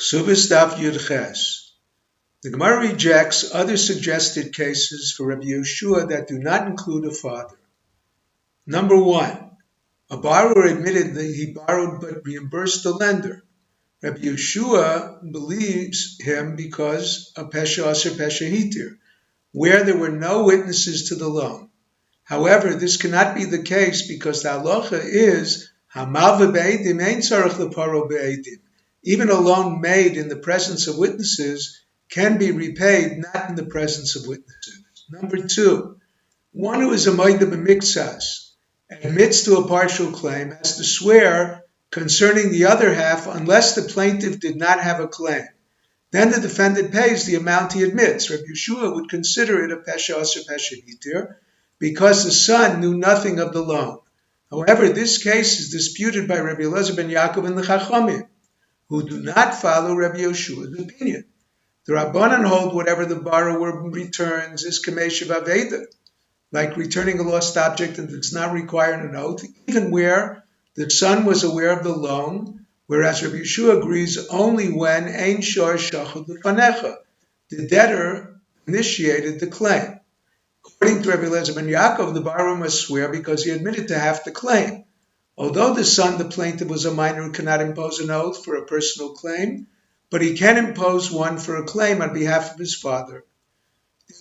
Ksubis Daf Yudches. The Gemara rejects other suggested cases for Rabbi Yeshua that do not include a father. Number one, a borrower admitted that he borrowed but reimbursed the lender. Rabbi Yeshua believes him because of Pesha Aser Pesha Hitir, where there were no witnesses to the loan. However, this cannot be the case because the halacha is Hamalva be'edim ein tzarich leparo be'edim. Even a loan made in the presence of witnesses can be repaid not in the presence of witnesses. Number two, one who is a moida b'miktsas and admits to a partial claim has to swear concerning the other half unless the plaintiff did not have a claim. Then the defendant pays the amount he admits. Rabbi Yeshua would consider it a pesha aser pesha hitir because the son knew nothing of the loan. However, this case is disputed by Rabbi Elazar ben Yaakov and the Chachamim, who do not follow Rabbi Yeshua's opinion. The Rabbanan hold whatever the borrower returns is kameshiv aveda, like returning a lost object and does not require an oath, even where the son was aware of the loan, whereas Rabbi Yeshua agrees only when ein shor shachud lefanecha, the debtor initiated the claim. According to Rabbi Elazar ben Yaakov, the borrower must swear because he admitted to half the claim. Although the son, the plaintiff, was a minor who cannot impose an oath for a personal claim, but he can impose one for a claim on behalf of his father.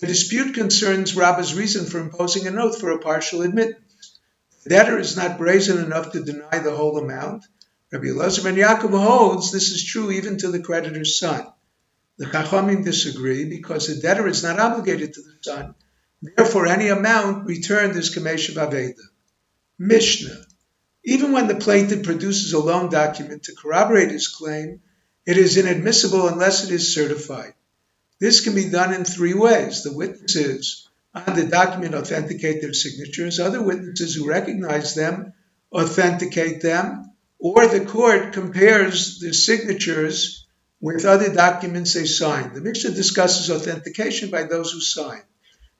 The dispute concerns Rabbi's reason for imposing an oath for a partial admittance. The debtor is not brazen enough to deny the whole amount. Rabbi Elazar ben Yaakov holds this is true even to the creditor's son. The Chachamim disagree because the debtor is not obligated to the son. Therefore, any amount returned is kameshiv aveda. Mishnah. Even when the plaintiff produces a loan document to corroborate his claim, it is inadmissible unless it is certified. This can be done in three ways. The witnesses on the document authenticate their signatures, other witnesses who recognize them authenticate them, or the court compares the signatures with other documents they signed. The Mishnah discusses authentication by those who signed.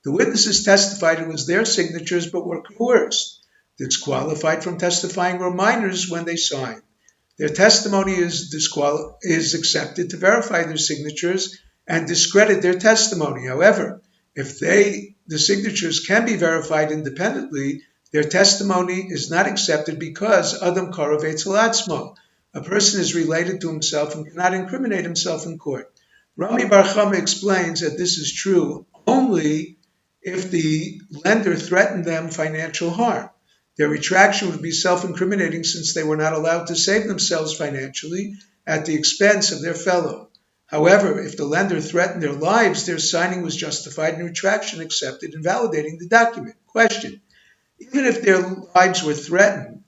The witnesses testified it was their signatures but were coerced. Disqualified from testifying were minors when they signed. Their testimony is accepted to verify their signatures and discredit their testimony. However, if the signatures can be verified independently, their testimony is not accepted because Adam Karovetz Latzmo. A person is related to himself and cannot incriminate himself in court. Rami Bar Chama explains that this is true only if the lender threatened them financial harm. Their retraction would be self-incriminating since they were not allowed to save themselves financially at the expense of their fellow. However, if the lender threatened their lives, their signing was justified and retraction accepted, invalidating the document. Question: even if their lives were threatened,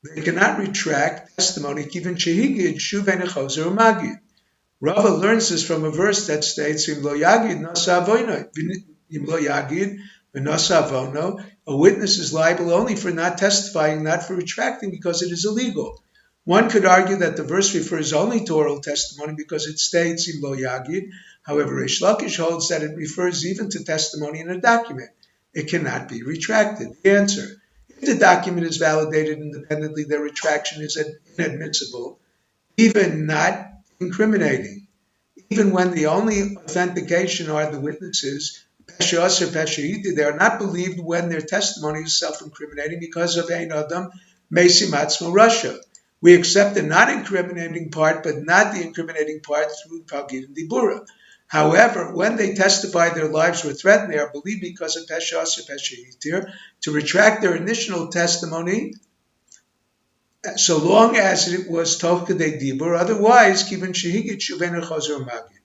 they cannot retract testimony given shehigid shuven echozer umagid. Rava learns this from a verse that states, Im lo yagid nasa avono, im lo yagid v'nasa avono. A witness is liable only for not testifying, not for retracting, because it is illegal. One could argue that the verse refers only to oral testimony because it states Im lo yagid. However, Reish Lakish holds that it refers even to testimony in a document. It cannot be retracted. The answer: if the document is validated independently, their retraction is inadmissible, even not incriminating. Even when the only authentication are the witnesses, Pesha Aser Pesha Hitir, they are not believed when their testimony is self-incriminating because of Ein Adam Mesim Atzmo Rasha. We accept the not-incriminating part, but not the incriminating part through Pagid and Dibura. However, when they testify their lives were threatened, they are believed because of Pesha Aser Pesha Hitir to retract their initial testimony, so long as it was Tov Kedei Dibur. Otherwise, Kiven Shehigit Shuven Echozer Magid.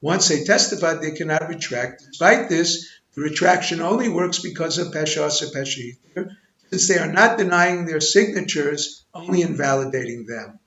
Once they testified, they cannot retract. Despite this, the retraction only works because of Pesha Aser Pesha Hitir, since they are not denying their signatures, only invalidating them.